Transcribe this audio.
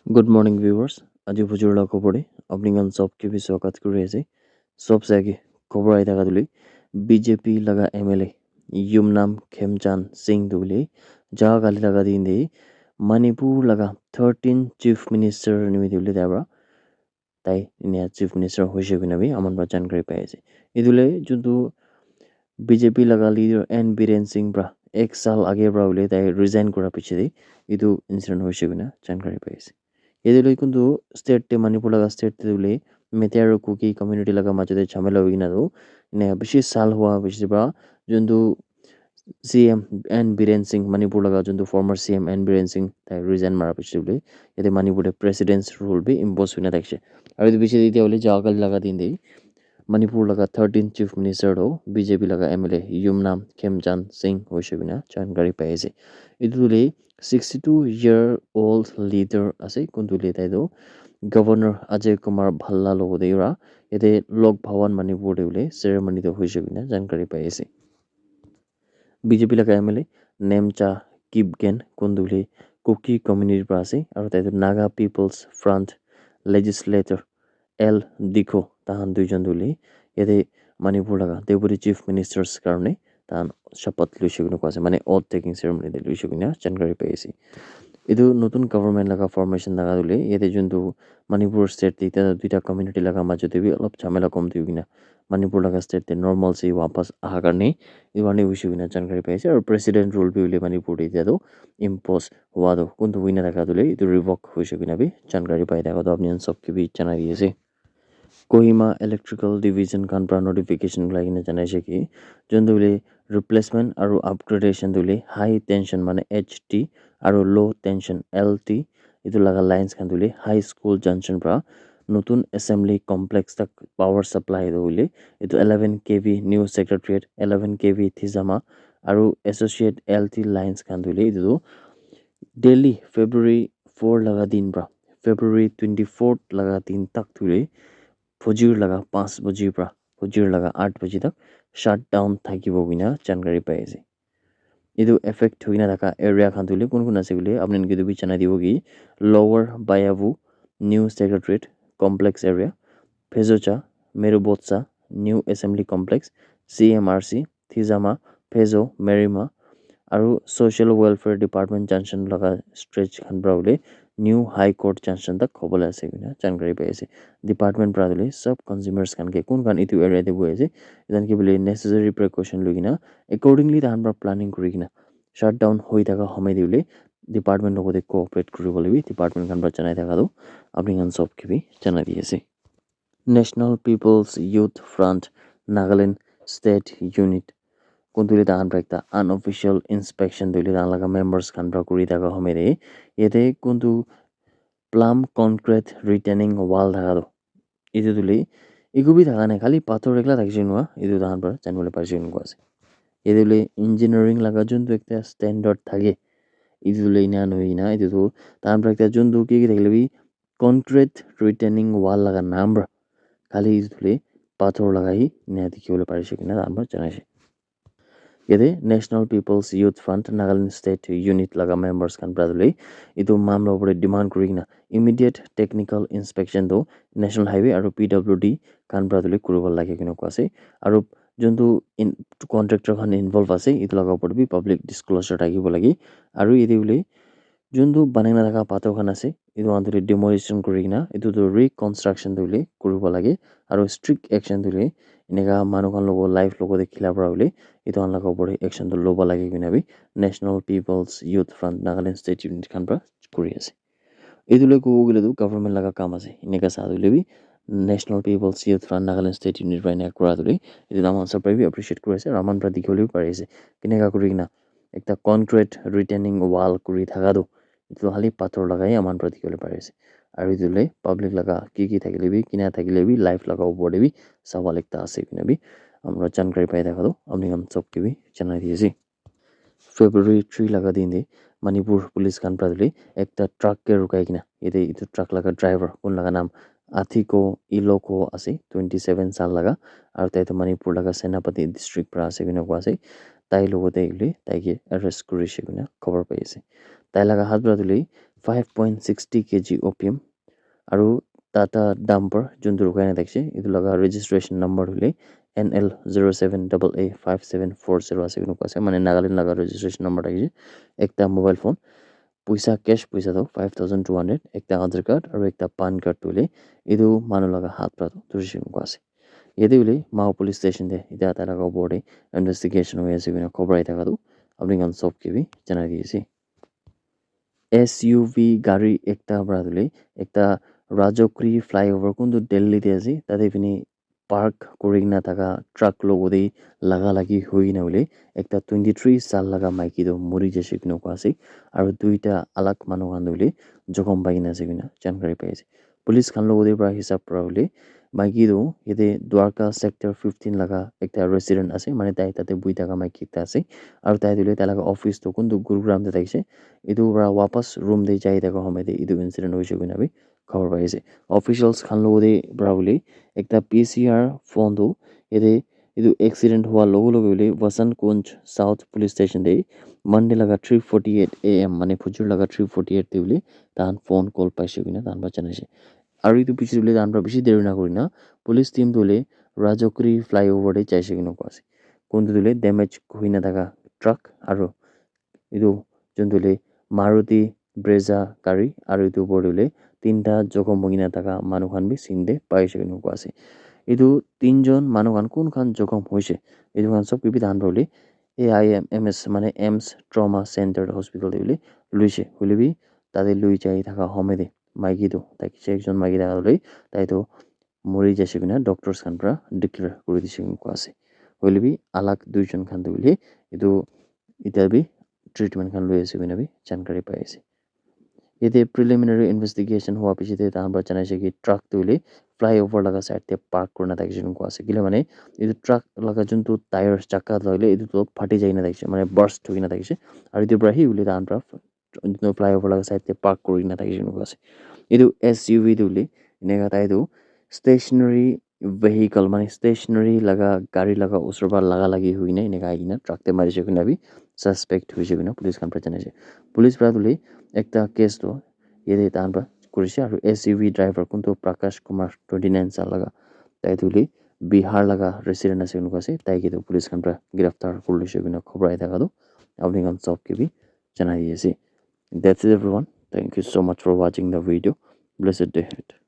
Good morning viewers. আজি ভুজুৰলা খবৰে আপোনালোক সবকে भी স্বাগত কৰি আছে। सबसे आगे खबर आई থাকা তুলি बीजेपी लगा एमएलए युमनाम खेमचांद सिंह दुले जहाँ गाली लगा दिन दे मणिपुर लगा 13 चीफ मिनिस्टर निमित्त दुले दाबरा ताई इन्हें चीफ मिनिस्टर होशे बिना भी अमन पर जानकारी पाए से इधुले जो तो बीजेपी लगा लीडर एन बीरेन सिंह ब्रा एक साल आगे ब्रा उले ताई रिजाइन करा पीछे दे इधु इंसिडेंट होशे बिना जानकारी पाए से ಇದರಲ್ಲಿ ಒಂದು ಸ್ಟೇಟ್ ಮಣಿಪುರ ಲಗ ಸ್ಟೇಟ್ ತುಲೆ ಮೆತೆಯಾರ ಕುಕಿ ಕಮ್ಯುನಿಟಿ ಲಗ ಮಜದೆ ঝামেলা ಹೋಗಿನದು ನೆ ಬಿಶಿ ಸಾಲ್ ಹುआ ಬಿಶಿ ಬಾ ಜೊಂದು ಸಿಎಂ ಎನ್ ಬಿರೇನ್ ಸಿಂಗ್ ಮಣಿಪುರ ಲಗ ಜೊಂದು former CM N Biren Singh তাই রিজাইন মারা পিছে বলে এতে মণিপুরে প্রেসিডেন্টস রুল বি ইম্পোজ হইনা থাকছে আর এতে পিছে দিতে বলে জাগাল লাগা দিন দেই मणिपुर लगा 13 चीफ मिनिस्टर हो बीजेपी लगा एमएलए युमनाम खेमचांद सिंह होइसे बिना जानकारी पाइছে इदुले 62-year old leader আছে কোনতুলে তাইদো গভর্নর अजय कुमार भल्ला লগদেরা এতে লোক ভবন মণিপুর দেউলে সেরেমনি তো হইছে বিনা जानकारी পাইছে बीजेपी लगा एमएलए नेमचा किपगेन कोंदुले कुकी कम्युनिटी पर আছে আৰু তাইদো Naga People's Front legislator L Dikho ताहान दुईजन दुले यदि मणिपुर लगा डेपुटी चीफ मिनिस्टर्स कारणे ताहान शपथ लुइसिगुनो कोसे माने ओथ टेकिंग सेरेमनी दे लुइसिगुना जानकारी पाइसे इदु नतुन गभर्नमेंट लगा फॉर्मेशन लगा दुले यदि जुंतु मणिपुर स्टेट दिता दुईटा कम्युनिटी लगा माजते भी अलप झमेला कम दिउगिना मणिपुर लगा स्टेट ते नॉर्मल से वापस आ करने इवाने विषयगुना जानकारी पाइसे और प्रेसिडेंट रूल भी उले मणिपुर दिता दो इम्पोज हुआ दो कुंतु विना लगा दुले इदु रिवोक होइसिगुना भी जानकारी पाइदा को अपनी सबके भी जाना दिएसे कोहिमा इलेक्ट्रिकल डिविजन कानप्रा नोटिफिकेशन लागिने जनाइसे कि जोंदुले रिप्लेसमेंट और अपग्रेडेशन दुले हाई टेंशन माने एचटी और लो टेंशन एलटी इदु लगा lines Khan high school junction प्रा नतुन असेंबली कॉम्प्लेक्स तक पावर सप्लाई दुले इदु 11 केवी न्यू सेक्रेटरीट 11 केवी थिजामा और एसोसिएट एलटी लाइन्स खान इदु डेली फेब्रुअरी 4 लगा दिन प्रा फेब्रुअरी 24 लगा दिन तक दुले फजिर लगा 5 बजी प्रा फजिर लगा 8 बजी तक शट डाउन থাকিব বিনা जानकारी पाइছে इदु इफेक्ट होइना थाका एरिया खान तुले कुन আছে বলে आपने किदु भी जाना दिबो कि lower Bayavu new secretariat complex area फेजोचा मेरुबोत्सा न्यू असेंबली कॉम्प्लेक्स सीएमआरसी थिजामा फेजो मेरिमा और सोशल वेलफेयर डिपार्टमेंट जंक्शन लगा स्ट्रेच खान ब्राउले न्यू हाई कोर्ट जंक्शन तक खबले আছে बिना जानकारी पाइছে डिपार्टमेंट प्रादले सब कंज्यूमर्स खान के कुन खान इतु एरिया दे बुएছে इदन के बोले नेसेसरी प्रिकॉशन लगिना अकॉर्डिंगली तान प्रा प्लानिंग करिकिना शट डाउन होई थाका समय दिले डिपार्टमेंट लगते कोऑपरेट करिबले भी डिपार्टमेंट खान प्रा जनाइ थाका दो आपनि खान सब के भी जना दिएছে National peoples youth front Nagaland state unit कोंतुले तान प्रा एकता अनऑफिशियल इंस्पेक्शन दिले तान लगा मेंबर्स खान प्रा करि थाका समय दे येते कोंतु प्लम कॉन्क्रीट रिटेनिंग वॉल थाका दो इदु दुले इगु भी थाका नै खाली पाथर एकला थाकिसिनुवा इदु तान प्रा जानबले पाइसिनु को আছে इदुले इंजिनियरिंग लगा जुनतु एकता स्टैंडर्ड थाके इदु दुले इना नहोइना इदु तो तान प्रा एकता जुनतु के थाकले भी कॉन्क्रीट रिटेनिंग वॉल लगा नाम ब्रा खाली इदु दुले पाथर लगाई इना देखिबले पाइसिकिना तान प्रा जनाइसे यदि national peoples youth front Nagaland state unit लगा मेंबर्स खान प्रादुले इदु मामला उपरे डिमांड करिना इमीडिएट टेक्निकल इंस्पेक्शन दो नेशनल हाईवे और पीडब्ल्यूडी खान प्रादुले कुरबल लागे किनो को আছে আৰু जोंतु कॉन्ट्रैक्टर खान इन्वॉल्व আছে इदु लगा उपरे भी पब्लिक डिस्क्लोजर থাকিব लागि আৰু इदि बोले जोंतु बनाइना थाका पाथर खान আছে इदु आंतरे डिमोलिशन करिना इदु तो रिकंस्ट्रक्शन दुले कुरब लागि আৰু स्ट्रिक्ट एक्शन दुले इनेगा मानु खान लोगो लाइफ लोगो देखिला परा बोले इदु आन लगा उपरे एक्शन तो लोबा लागि किना भी national peoples youth front Nagaland state unit खान प्रा करि আছে इदुले को गले दु गवर्नमेंट लगा काम আছে इनेगा सादुले भी national peoples youth front Nagaland state unit राइना कुरा दुले इदु नाम सब भी अप्रिशिएट करिছে रामान प्रा दिखले भी पारिছে किनेगा करिना एकटा कॉन्क्रीट रिटेनिंग वॉल करि थाका दो इदु खाली पाथर लगाई आमान प्रा दिखले पारिছে আৰু इदुले पब्लिक लगा की থাকিলে भी किना থাকিলে भी लाइफ लगा उपरे भी सवाल एकटा আছে किना भी আমরা जानकारी पाइ থাকা दो अपनी हम सबके भी जाना दिएছি फेब्रुअरी 3 लगा दिन दे मणिपुर पुलिस खान प्रादले एकटा ट्रक के रुकाई किना यदि इदु ट्रक लगा ड्राइवर कुन लगा नाम आथिको इलोको আছে 27 साल लगा और ताई तो मणिपुर लगा सेनापति डिस्ट्रिक्ट पर আছে किना को আছে ताई लोगोते इले ताई के अरेस्ट करिছে किना खबर पाइছে ताई लगा हात प्रादले 5.60 kg opium আৰু Tata Dumper যোনটো ৰখাই নাথাকিছে এইটো লগা ৰেজিষ্ট্ৰেশ্যন নম্বৰ হ'লে NL07AA5740 আছে কিন্তু আছে মানে নাগালেণ্ড লগা ৰেজিষ্ট্ৰেশ্যন নম্বৰ থাকিছে একটা মোবাইল ফোন পইচা কেছ পইচা তো 5200 একটা আধাৰ কাৰ্ড আৰু একটা পান কাৰ্ড তুলে এইটো মানুহ লগা হাত প্ৰাটো ধৰিছে কিন্তু আছে ইয়াতে হ'লে মাও পুলিচ ষ্টেচন দে এতিয়া তাৰ লগা ওপৰতে ইনভেষ্টিগেশ্যন হৈ আছে কিন্তু খবৰ আহি থকাটো আপুনি গান চব কিবি জনাই দিছে SUV গাড়ী একটা ব্ৰাদুলে একটা ৰাজকৰী ফ্লাইঅভাৰ কোনটো দিল্লীতে আছে তাতে পিনি পাৰ্ক কৰি না থাকা ট্ৰাক লগতে লাগি হৈ না হ'লে একটা 23 সাল লগা মাইকীটো মৰি যাইছে কিন্তু আছে আৰু দুইটা আলাক মানুহ খান হ'লে জখম পাই কিনে আছে কিন্তু জানকাৰী পাই আছে পুলিচ খান লগতে পৰা হিচাপ কৰা হ'লে মাইকীটো ইয়াতে দ্বাৰকা ছেক্টৰ 15 লগা একটা ৰেচিডেণ্ট আছে মানে তাই তাতে বহি থকা মাইকী এটা আছে আৰু তাই দিলে তাই লগা অফিচটো কোনটো গুৰুগ্ৰামতে থাকিছে এইটো পৰা ৱাপাছ ৰুম দে যাই থকা সময়তে এইটো ইনচিডেণ্ট হৈছে বুলি আমি খবৰ পাইছে অফিচিয়েলছ খান লগতে পৰা বুলি একটা PCR ফোনটো ইয়াতে এইটো এক্সিডেণ্ট হোৱাৰ লগে লগে বুলি বসন্ত কুঞ্জ সাউথ পুলিচ ষ্টেচন দে মানডে লগা 3:48 AM মানে ফুজুৰ লগা 3:48 দে বুলি তাহান ফোন কল পাইছে কিনা তাহান বা জানাইছে আৰু এইটো পিছত বুলি তাহান পৰা বেছি দেৰি নকৰি না পুলিচ টিম তোলে ৰাজকৰী ফ্লাইঅভাৰতে যাইছে কিনো আছে কোনটো তোলে ডেমেজ হৈ নাথাকা ট্ৰাক আৰু এইটো যোনটোলে মাৰুতি ব্ৰেজা গাড়ী আৰু এইটো ওপৰটোলে তিনিটা জখম হৈ নাথাকা মানুহ খান বি চিন দে পাইছে কিনো আছে এইটো তিনজন মানুহ খান কোনখান জখম হৈছে এইটো খান চব কিবি তাহান বুলি AIMS মানে এমছ ট্ৰমা চেণ্টাৰ হস্পিটেল বুলি লৈছে হ'লেবি তাতে লৈ যাই থকা সময়তে মাইকীটো তাইক একজন মাইকী থকা লৈ তাইতো মৰি যাইছে কিনা ডক্টৰছ খান পৰা ডিক্লেয়াৰ কৰি দিছে কিন্তু আছে হ'লেবি আলাক দুইজন খান বুলি এইটো এতিয়া বি ট্ৰিটমেণ্ট খান লৈ আছে কিনা বি জানকাৰী পাই আছে ইয়াতে প্ৰিলিমিনাৰী ইনভেষ্টিগেশ্যন হোৱাৰ পিছতে তাহান পৰা জানাইছে কি ট্ৰাকটো বুলি ফ্লাইঅভাৰ লগা চাইডতে পাৰ্ক কৰি নাথাকিছে কিন্তু আছে কিলে মানে এইটো ট্ৰাক লগা যোনটো টায়াৰ চাকা ধৰিলে এইটো ফাটি যাই নাথাকিছে মানে বাৰ্ষ্ট হৈ নাথাকিছে আৰু এইটোৰ পৰা সি বুলি তাহান পৰা ফ্লাইঅভাৰ লগা চাইডতে পাৰ্ক কৰি নাথাকিছে কিন্তু আছে এইটো SUV বুলি এনেকা তাইটো ষ্টেচনাৰী ভেহিকল মানে ষ্টেচনাৰী লগা গাড়ী লগা ওচৰৰ পৰা লাগি হৈ কিনে এনেকা আহি কিনে ট্ৰাকতে মাৰিছে কিনে বি ছাছপেক্ট হৈছে কিনে পুলিচ খান পৰা জানাইছে পুলিচ পৰা তুলি একটা কেছটো ইয়াতে তাহান পৰা কৰিছে আৰু SUV ড্ৰাইভাৰ কোনটো প্ৰকাশ কুমাৰ 29 সাল লগা তাই তুলি বিহাৰ লগা ৰেচিডেণ্ট আছে কিন্তু আছে তাই কিন্তু পুলিচ খান পৰা গ্ৰেপ্তাৰ কৰি লৈছে কিন্তু খবৰ আহি থকাটো আপুনি খান চব কিবি জানাই দি আছে That's it everyone. Thank you so much for watching the video. Blessed day ahead.